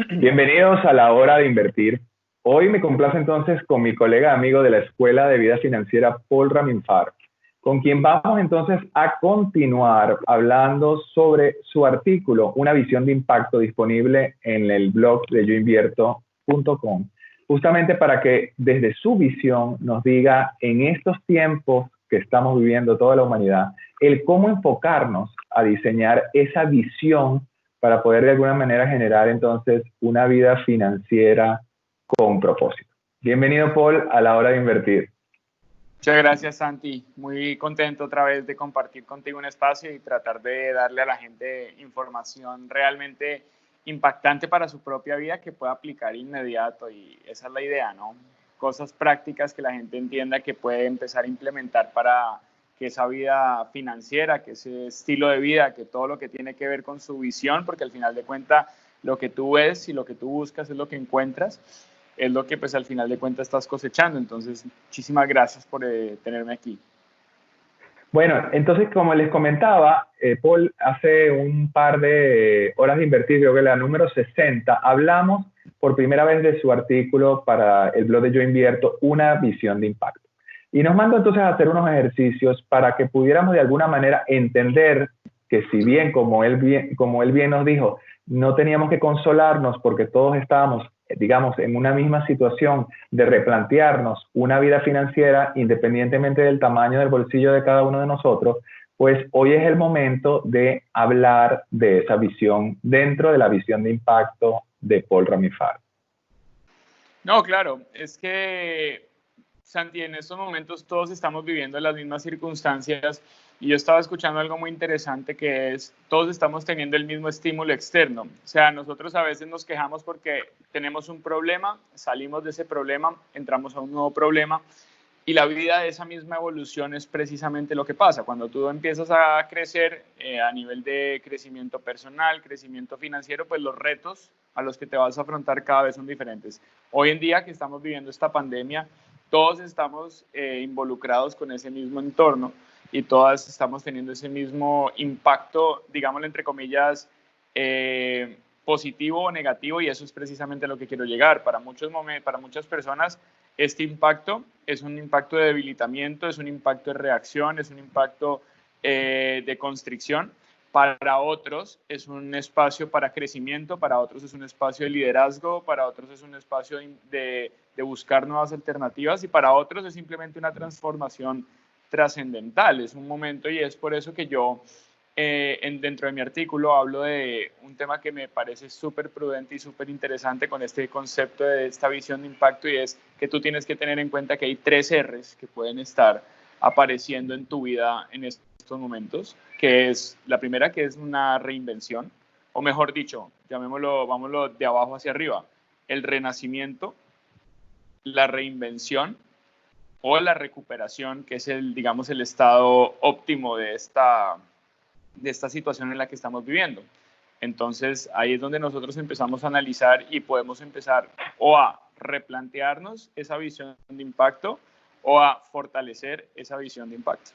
Bienvenidos a la hora de invertir. Hoy me complace entonces con mi colega amigo de la Escuela de Vida Financiera, Paul Raminfar, con quien vamos entonces a continuar hablando sobre su artículo, Una visión de impacto, disponible en el blog de yoinvierto.com, justamente para que desde su visión nos diga en estos tiempos que estamos viviendo toda la humanidad, el cómo enfocarnos a diseñar esa visión para poder de alguna manera generar entonces una vida financiera con propósito. Bienvenido, Paul, a la hora de invertir. Muchas gracias, Santi. Muy contento otra vez de compartir contigo un espacio y tratar de darle a la gente información realmente impactante para su propia vida que pueda aplicar inmediato, y esa es la idea, ¿no? Cosas prácticas que la gente entienda que puede empezar a implementar para que esa vida financiera, que ese estilo de vida, que todo lo que tiene que ver con su visión, porque al final de cuentas lo que tú ves y lo que tú buscas es lo que encuentras, es lo que pues al final de cuentas estás cosechando. Entonces, muchísimas gracias por tenerme aquí. Bueno, entonces como les comentaba, Paul, hace un par de horas de invertir, creo que la número 60, hablamos por primera vez de su artículo para el blog de Yo Invierto, Una visión de impacto. Y nos mandó entonces a hacer unos ejercicios para que pudiéramos de alguna manera entender que si bien, como él bien nos dijo, no teníamos que consolarnos porque todos estábamos, digamos, en una misma situación de replantearnos una vida financiera independientemente del tamaño del bolsillo de cada uno de nosotros, pues hoy es el momento de hablar de esa visión dentro de la visión de impacto de Paul Raminfar. No, claro, es que, Santi, en estos momentos todos estamos viviendo las mismas circunstancias, y yo estaba escuchando algo muy interesante, que es, todos estamos teniendo el mismo estímulo externo. O sea, nosotros a veces nos quejamos porque tenemos un problema, salimos de ese problema, entramos a un nuevo problema, y la vida de esa misma evolución es precisamente lo que pasa. Cuando tú empiezas a crecer a nivel de crecimiento personal, crecimiento financiero, pues los retos a los que te vas a afrontar cada vez son diferentes. Hoy en día que estamos viviendo esta pandemia, todos estamos involucrados con ese mismo entorno, y todas estamos teniendo ese mismo impacto, digámoslo entre comillas, positivo o negativo, y eso es precisamente a lo que quiero llegar. Para muchas personas este impacto es un impacto de debilitamiento, es un impacto de reacción, es un impacto de constricción. Para otros es un espacio para crecimiento, para otros es un espacio de liderazgo, para otros es un espacio de buscar nuevas alternativas, y para otros es simplemente una transformación trascendental. Es un momento, y es por eso que yo dentro de mi artículo hablo de un tema que me parece súper prudente y súper interesante con este concepto de esta visión de impacto, y es que tú tienes que tener en cuenta que hay 3 R's que pueden estar apareciendo en tu vida en estos momentos, que es la primera, que es una reinvención, o mejor dicho, llamémoslo, vámonos de abajo hacia arriba, el renacimiento, la reinvención o la recuperación, que es digamos, el estado óptimo de esta situación en la que estamos viviendo. Entonces, ahí es donde nosotros empezamos a analizar y podemos empezar o a replantearnos esa visión de impacto o a fortalecer esa visión de impacto.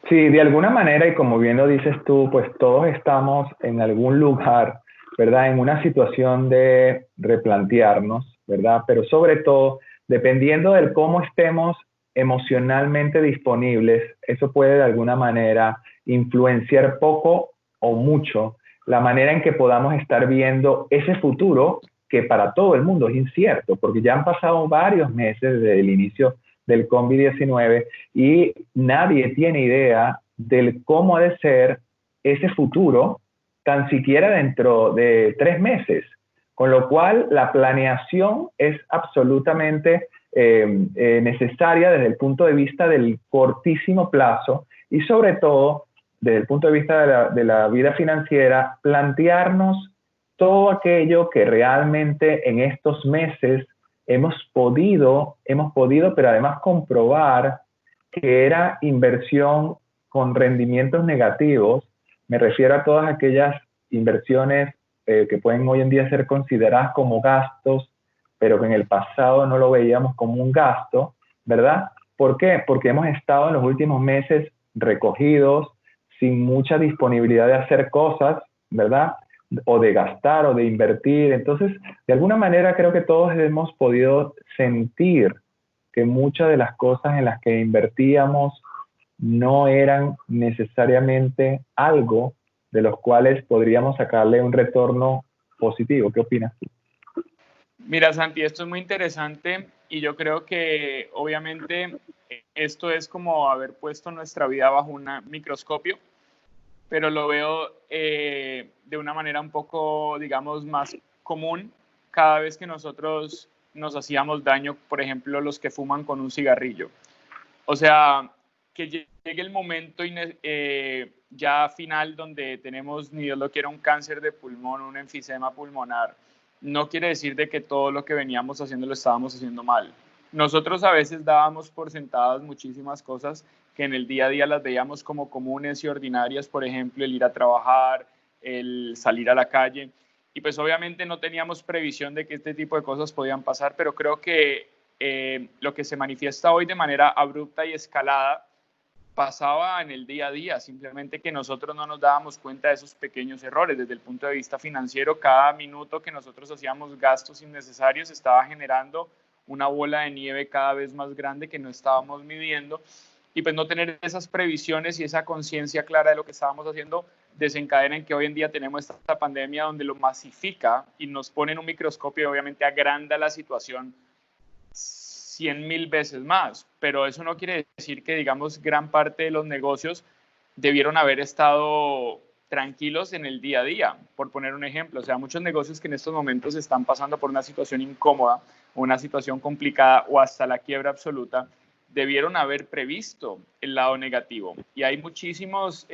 Sí, de alguna manera, y como bien lo dices tú, pues todos estamos en algún lugar, ¿verdad? En una situación de replantearnos, ¿verdad? Pero sobre todo, dependiendo del cómo estemos emocionalmente disponibles, eso puede de alguna manera influenciar poco o mucho la manera en que podamos estar viendo ese futuro que para todo el mundo es incierto, porque ya han pasado varios meses desde el inicio del COVID-19 y nadie tiene idea del cómo ha de ser ese futuro, tan siquiera dentro de 3 meses. Con lo cual, la planeación es absolutamente necesaria desde el punto de vista del cortísimo plazo y sobre todo desde el punto de vista de la vida financiera, plantearnos todo aquello que realmente en estos meses hemos podido, pero además comprobar que era inversión con rendimientos negativos. Me refiero a todas aquellas inversiones que pueden hoy en día ser consideradas como gastos, pero que en el pasado no lo veíamos como un gasto, ¿verdad? ¿Por qué? Porque hemos estado en los últimos meses recogidos, sin mucha disponibilidad de hacer cosas, ¿verdad? o de gastar o de invertir. Entonces, de alguna manera creo que todos hemos podido sentir que muchas de las cosas en las que invertíamos no eran necesariamente algo de los cuales podríamos sacarle un retorno positivo. ¿Qué opinas tú? Mira, Santi, esto es muy interesante y yo creo que obviamente esto es como haber puesto nuestra vida bajo un microscopio, pero lo veo de una manera un poco, digamos, más común cada vez que nosotros nos hacíamos daño, por ejemplo, los que fuman con un cigarrillo. O sea, que llegue el momento ya final donde tenemos, ni Dios lo quiera, un cáncer de pulmón, un enfisema pulmonar, no quiere decir de que todo lo que veníamos haciendo lo estábamos haciendo mal. Nosotros a veces dábamos por sentadas muchísimas cosas que en el día a día las veíamos como comunes y ordinarias, por ejemplo, el ir a trabajar, el salir a la calle, y pues obviamente no teníamos previsión de que este tipo de cosas podían pasar, pero creo que lo que se manifiesta hoy de manera abrupta y escalada pasaba en el día a día, simplemente que nosotros no nos dábamos cuenta de esos pequeños errores. Desde el punto de vista financiero, cada minuto que nosotros hacíamos gastos innecesarios estaba generando una bola de nieve cada vez más grande que no estábamos midiendo, y pues no tener esas previsiones y esa conciencia clara de lo que estábamos haciendo desencadena en que hoy en día tenemos esta pandemia donde lo masifica y nos pone en un microscopio y obviamente agranda la situación 100.000 veces más, pero eso no quiere decir que, digamos, gran parte de los negocios debieron haber estado tranquilos en el día a día, por poner un ejemplo. O sea, muchos negocios que en estos momentos están pasando por una situación incómoda, una situación complicada o hasta la quiebra absoluta, debieron haber previsto el lado negativo. Y hay muchísimos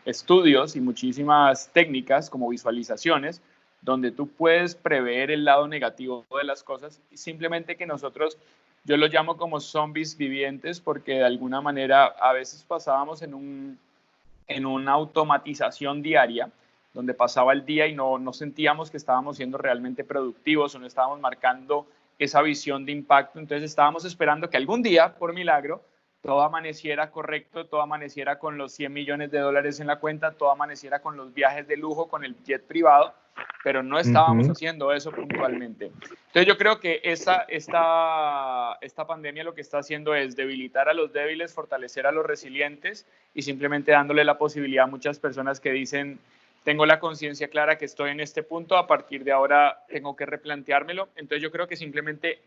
estudios y muchísimas técnicas como visualizaciones donde tú puedes prever el lado negativo de las cosas, y simplemente que nosotros, yo lo llamo como zombies vivientes, porque de alguna manera a veces pasábamos en una automatización diaria, donde pasaba el día y no sentíamos que estábamos siendo realmente productivos o no estábamos marcando esa visión de impacto. Entonces estábamos esperando que algún día, por milagro, todo amaneciera correcto, todo amaneciera con los 100 millones de dólares en la cuenta, todo amaneciera con los viajes de lujo, con el jet privado, pero no estábamos haciendo eso puntualmente. Entonces yo creo que esta pandemia lo que está haciendo es debilitar a los débiles, fortalecer a los resilientes y simplemente dándole la posibilidad a muchas personas que dicen, tengo la conciencia clara que estoy en este punto, a partir de ahora tengo que replanteármelo. Entonces yo creo que simplemente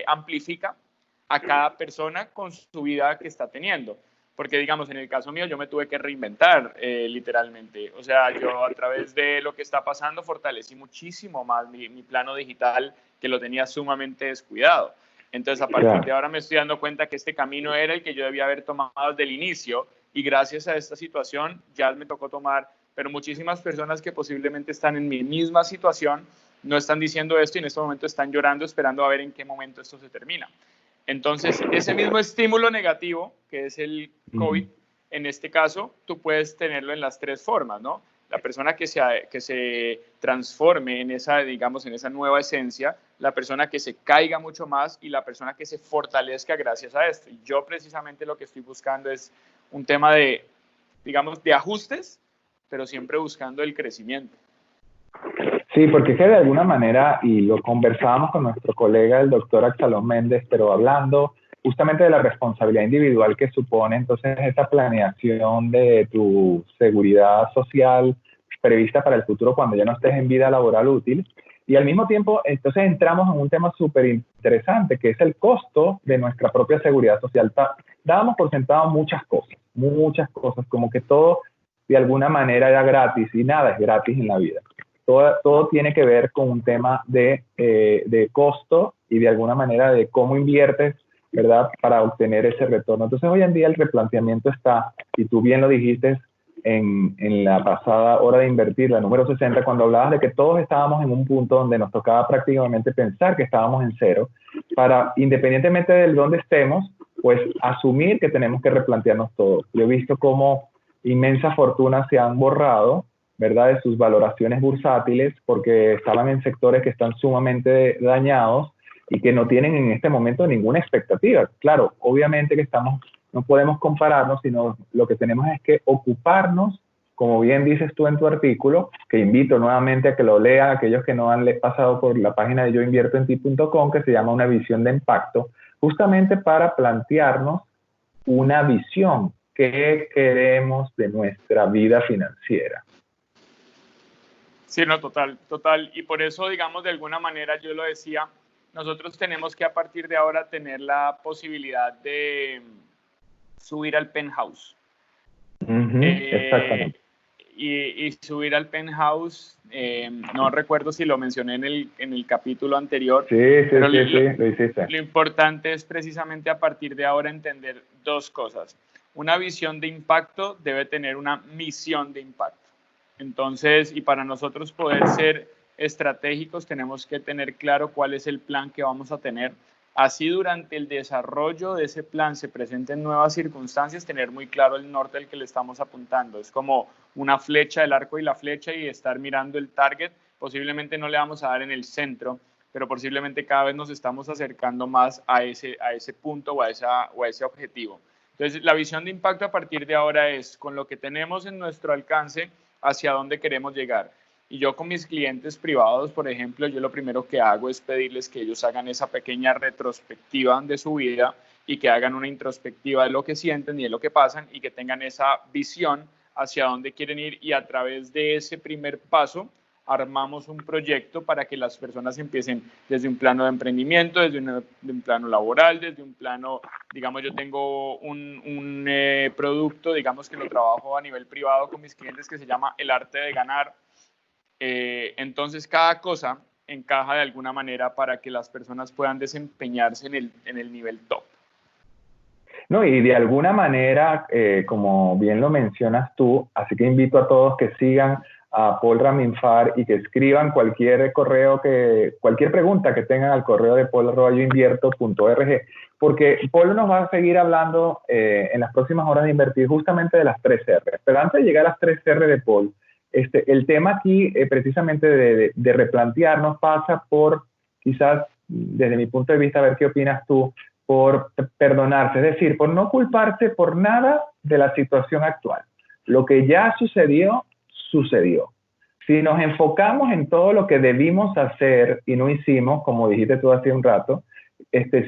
amplifica a cada persona con su vida que está teniendo. Porque, digamos, en el caso mío, yo me tuve que reinventar, literalmente. O sea, yo a través de lo que está pasando fortalecí muchísimo más mi plano digital, que lo tenía sumamente descuidado. Entonces, a partir de ahora me estoy dando cuenta que este camino era el que yo debía haber tomado desde el inicio, y gracias a esta situación ya me tocó tomar, pero muchísimas personas que posiblemente están en mi misma situación no están diciendo esto y en este momento están llorando, esperando a ver en qué momento esto se termina. Entonces, ese mismo estímulo negativo, que es el COVID, en este caso, tú puedes tenerlo en las tres formas, ¿no? La persona que se transforme en esa, digamos, en esa nueva esencia, la persona que se caiga mucho más y la persona que se fortalezca gracias a esto. Y yo precisamente lo que estoy buscando es un tema de, digamos, de ajustes, pero siempre buscando el crecimiento. Sí, porque es que de alguna manera, y lo conversábamos con nuestro colega, el doctor Axalón Méndez, pero hablando justamente de la responsabilidad individual que supone entonces esta planeación de tu seguridad social prevista para el futuro cuando ya no estés en vida laboral útil. Y al mismo tiempo, entonces entramos en un tema súper interesante, que es el costo de nuestra propia seguridad social. Dábamos por sentado muchas cosas, como que todo de alguna manera era gratis, y nada es gratis en la vida. Todo tiene que ver con un tema de costo y de alguna manera de cómo inviertes, ¿verdad?, para obtener ese retorno. Entonces, hoy en día el replanteamiento está, y tú bien lo dijiste en la pasada hora de invertir, la número 60, cuando hablabas de que todos estábamos en un punto donde nos tocaba prácticamente pensar que estábamos en cero, para, independientemente de dónde estemos, pues asumir que tenemos que replantearnos todo. Yo he visto cómo inmensas fortunas se han borrado, ¿verdad?, de sus valoraciones bursátiles porque estaban en sectores que están sumamente dañados y que no tienen en este momento ninguna expectativa. Claro, obviamente que no podemos compararnos, sino lo que tenemos es que ocuparnos como bien dices tú en tu artículo, que invito nuevamente a que lo lean aquellos que no han pasado por la página de yoinviertoenti.com, que se llama Una visión de impacto, justamente para plantearnos una visión. ¿Qué queremos de nuestra vida financiera? Sí, no, total, total. Y por eso, digamos, de alguna manera yo lo decía, nosotros tenemos que a partir de ahora tener la posibilidad de subir al penthouse. Exactamente. Y subir al penthouse, no recuerdo si lo mencioné en el capítulo anterior, Sí, pero lo hiciste. lo importante es precisamente a partir de ahora entender dos cosas. Una visión de impacto debe tener una misión de impacto. Entonces, y para nosotros poder ser estratégicos, tenemos que tener claro cuál es el plan que vamos a tener. Así durante el desarrollo de ese plan se presenten nuevas circunstancias, tener muy claro el norte al que le estamos apuntando. Es como una flecha, el arco y la flecha, y estar mirando el target. Posiblemente no le vamos a dar en el centro, pero posiblemente cada vez nos estamos acercando más a ese punto o a ese objetivo. Entonces, la visión de impacto a partir de ahora es con lo que tenemos en nuestro alcance, hacia dónde queremos llegar. Y yo con mis clientes privados, por ejemplo, yo lo primero que hago es pedirles que ellos hagan esa pequeña retrospectiva de su vida y que hagan una introspectiva de lo que sienten y de lo que pasan y que tengan esa visión hacia dónde quieren ir, y a través de ese primer paso armamos un proyecto para que las personas empiecen desde un plano de emprendimiento, desde un plano laboral, desde un plano, digamos, yo tengo un producto, digamos que lo trabajo a nivel privado con mis clientes, que se llama El Arte de Ganar. Entonces, cada cosa encaja de alguna manera para que las personas puedan desempeñarse en el nivel top. No, y de alguna manera, como bien lo mencionas tú, así que invito a todos que sigan a Paul Raminfar y que escriban cualquier pregunta que tengan al correo de paul@yoinvierto.org, porque Paul nos va a seguir hablando en las próximas horas de invertir justamente de las 3 R. Pero antes de llegar a las 3 R de Paul, el tema aquí precisamente de replantearnos pasa por, quizás desde mi punto de vista, a ver qué opinas tú, por perdonarse, es decir, por no culparse por nada de la situación actual. Lo que ya sucedió, sucedió. Si nos enfocamos en todo lo que debimos hacer y no hicimos, como dijiste tú hace un rato,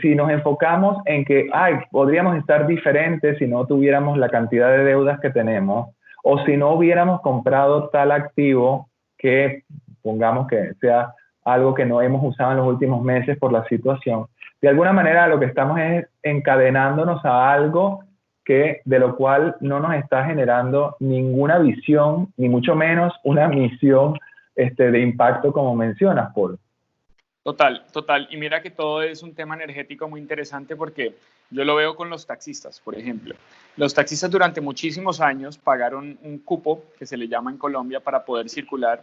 si nos enfocamos en que podríamos estar diferentes si no tuviéramos la cantidad de deudas que tenemos, o si no hubiéramos comprado tal activo que, pongamos que sea algo que no hemos usado en los últimos meses por la situación, de alguna manera lo que estamos es encadenándonos a algo de lo cual no nos está generando ninguna visión, ni mucho menos una misión de impacto, como mencionas, Paul. Total, total. Y mira que todo es un tema energético muy interesante, porque yo lo veo con los taxistas, por ejemplo. Los taxistas durante muchísimos años pagaron un cupo, que se le llama en Colombia, para poder circular.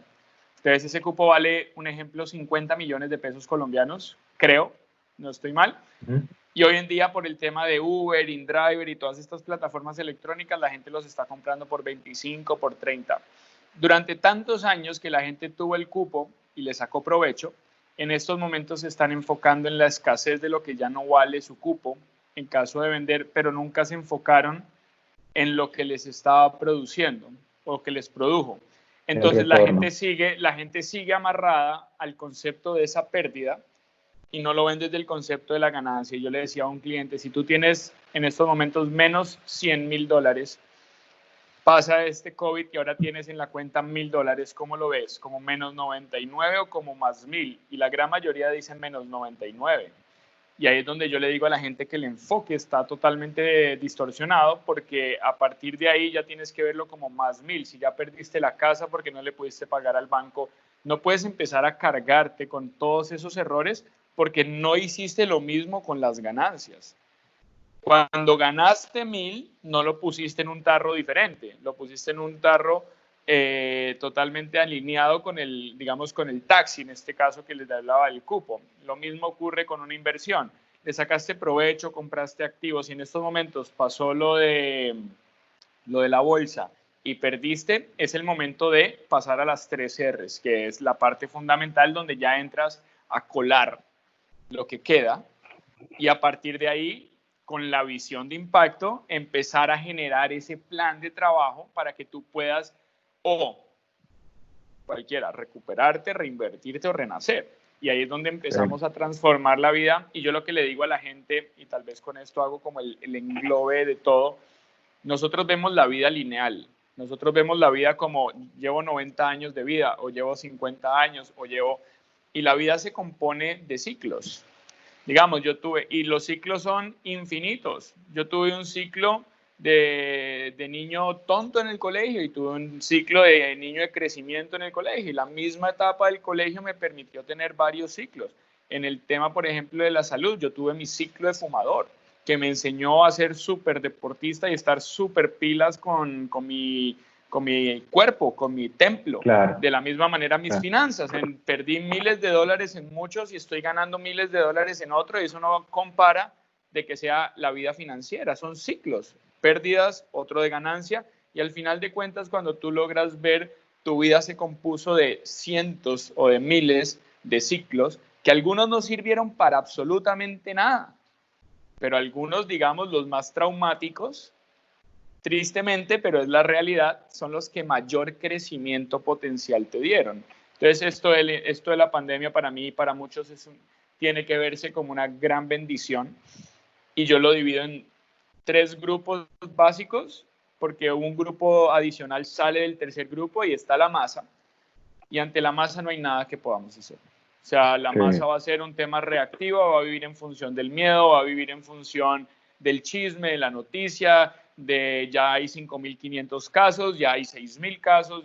Entonces ese cupo vale, un ejemplo, 50 millones de pesos colombianos, creo, no estoy mal. Y hoy en día, por el tema de Uber, InDriver y todas estas plataformas electrónicas, la gente los está comprando por 25, por 30. Durante tantos años que la gente tuvo el cupo y le sacó provecho, en estos momentos se están enfocando en la escasez de lo que ya no vale su cupo en caso de vender, pero nunca se enfocaron en lo que les estaba produciendo o que les produjo. Entonces la gente sigue amarrada al concepto de esa pérdida y no lo ven desde el concepto de la ganancia. Y yo le decía a un cliente, si tú tienes en estos momentos menos $100,000, pasa este COVID y ahora tienes en la cuenta $1,000, ¿cómo lo ves? ¿Como menos 99 o como más 1,000? Y la gran mayoría dicen menos 99. Y ahí es donde yo le digo a la gente que el enfoque está totalmente distorsionado, porque a partir de ahí ya tienes que verlo como más 1,000. Si ya perdiste la casa porque no le pudiste pagar al banco, no puedes empezar a cargarte con todos esos errores porque no hiciste lo mismo con las ganancias. Cuando ganaste 1,000, no lo pusiste en un tarro diferente, lo pusiste en un tarro totalmente alineado con el, digamos, con el taxi, en este caso que les hablaba del cupo. Lo mismo ocurre con una inversión. Le sacaste provecho, compraste activos y en estos momentos pasó lo de la bolsa y perdiste, es el momento de pasar a las 3 R's, que es la parte fundamental donde ya entras a colar lo que queda y a partir de ahí, con la visión de impacto, empezar a generar ese plan de trabajo para que tú puedas o cualquiera, recuperarte, reinvertirte o renacer. Y ahí es donde empezamos a transformar la vida. Y yo lo que le digo a la gente, y tal vez con esto hago como el englobe de todo, nosotros vemos la vida lineal. Nosotros vemos la vida como llevo 90 años de vida, o llevo 50 años, o llevo... Y la vida se compone de ciclos. Digamos, y los ciclos son infinitos. Yo tuve un ciclo de niño tonto en el colegio y tuve un ciclo de niño de crecimiento en el colegio, y la misma etapa del colegio me permitió tener varios ciclos. En el tema, por ejemplo, de la salud, yo tuve mi ciclo de fumador, que me enseñó a ser súper deportista y estar súper pilas con mi cuerpo, con mi templo. Claro. De la misma manera mis finanzas, perdí miles de dólares en muchos y estoy ganando miles de dólares en otro, y eso no compara de que sea la vida financiera, son ciclos, pérdidas, otro de ganancia, y al final de cuentas, cuando tú logras ver, tu vida se compuso de cientos o de miles de ciclos, que algunos no sirvieron para absolutamente nada, pero algunos, digamos, los más traumáticos, tristemente, pero es la realidad, son los que mayor crecimiento potencial te dieron. Entonces, esto de la pandemia para mí y para muchos tiene que verse como una gran bendición, y yo lo divido en 3 grupos básicos, porque un grupo adicional sale del tercer grupo y está la masa, y ante la masa no hay nada que podamos hacer. O sea, la masa va a ser un tema reactivo, va a vivir en función del miedo, va a vivir en función del chisme, de la noticia, de ya hay 5.500 casos, ya hay 6.000 casos,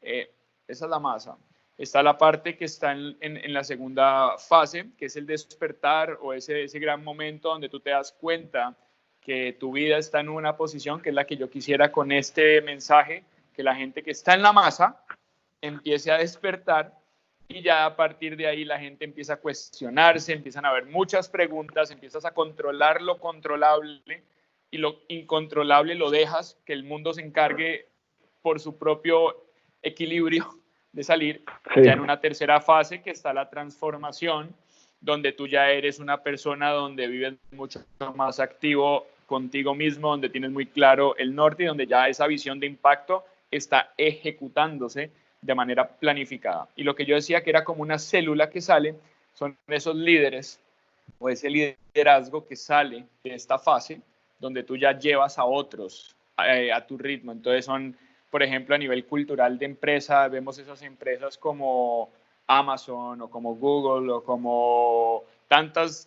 esa es la masa. Está la parte que está en la segunda fase, que es el despertar, o ese gran momento donde tú te das cuenta que tu vida está en una posición, que es la que yo quisiera con este mensaje, que la gente que está en la masa empiece a despertar, y ya a partir de ahí la gente empieza a cuestionarse, empiezan a haber muchas preguntas, empiezas a controlar lo controlable, y lo incontrolable lo dejas que el mundo se encargue por su propio equilibrio de salir. Sí. Ya en una tercera fase, que está la transformación, donde tú ya eres una persona donde vives mucho más activo contigo mismo, donde tienes muy claro el norte y donde ya esa visión de impacto está ejecutándose de manera planificada. Y lo que yo decía que era como una célula que sale, son esos líderes o ese liderazgo que sale de esta fase, donde tú ya llevas a otros a tu ritmo. Entonces son, por ejemplo, a nivel cultural de empresa, vemos esas empresas como Amazon o como Google o como tantas,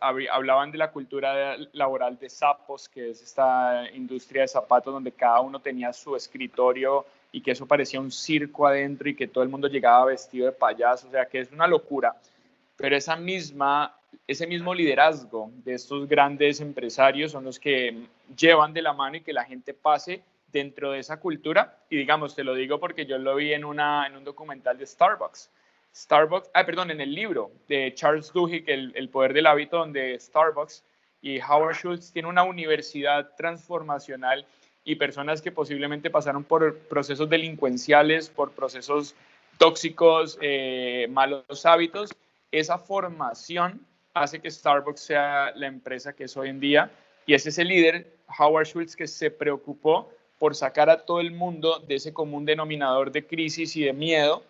hablaban de la cultura laboral de Zappos, que es esta industria de zapatos donde cada uno tenía su escritorio y que eso parecía un circo adentro y que todo el mundo llegaba vestido de payaso, o sea, que es una locura. Pero ese mismo liderazgo de estos grandes empresarios son los que llevan de la mano y que la gente pase dentro de esa cultura. Y digamos, te lo digo porque yo lo vi en un documental de Starbucks, en el libro de Charles Duhigg, El poder del hábito, donde Starbucks y Howard Schultz tienen una universidad transformacional y personas que posiblemente pasaron por procesos delincuenciales, por procesos tóxicos, malos hábitos. Esa formación hace que Starbucks sea la empresa que es hoy en día, y es ese líder, Howard Schultz, que se preocupó por sacar a todo el mundo de ese común denominador de crisis y de miedo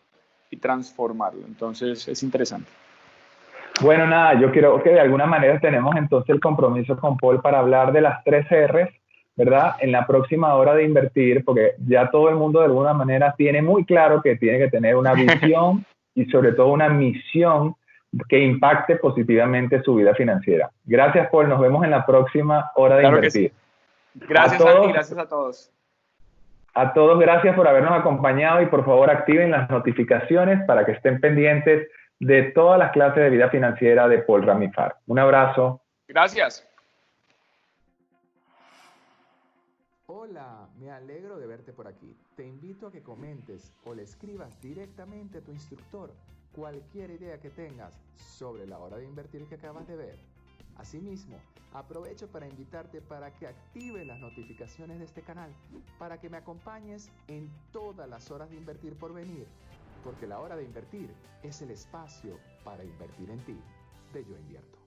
y transformarlo. Entonces es interesante. Bueno, nada, yo creo que de alguna manera tenemos entonces el compromiso con Paul para hablar de las 3 R's, ¿verdad? En la próxima hora de invertir, porque ya todo el mundo de alguna manera tiene muy claro que tiene que tener una visión y sobre todo una misión que impacte positivamente su vida financiera. Gracias, Paul. Nos vemos en la próxima hora de invertir. Sí. Gracias, Santi. Gracias a todos. A todos, gracias por habernos acompañado, y por favor activen las notificaciones para que estén pendientes de todas las clases de vida financiera de Paul Ramifar. Un abrazo. Gracias. Hola, me alegro de verte por aquí. Te invito a que comentes o le escribas directamente a tu instructor cualquier idea que tengas sobre la hora de invertir que acabas de ver. Asimismo, aprovecho para invitarte para que actives las notificaciones de este canal, para que me acompañes en todas las horas de invertir por venir, porque la hora de invertir es el espacio para invertir en ti. De Yo Invierto.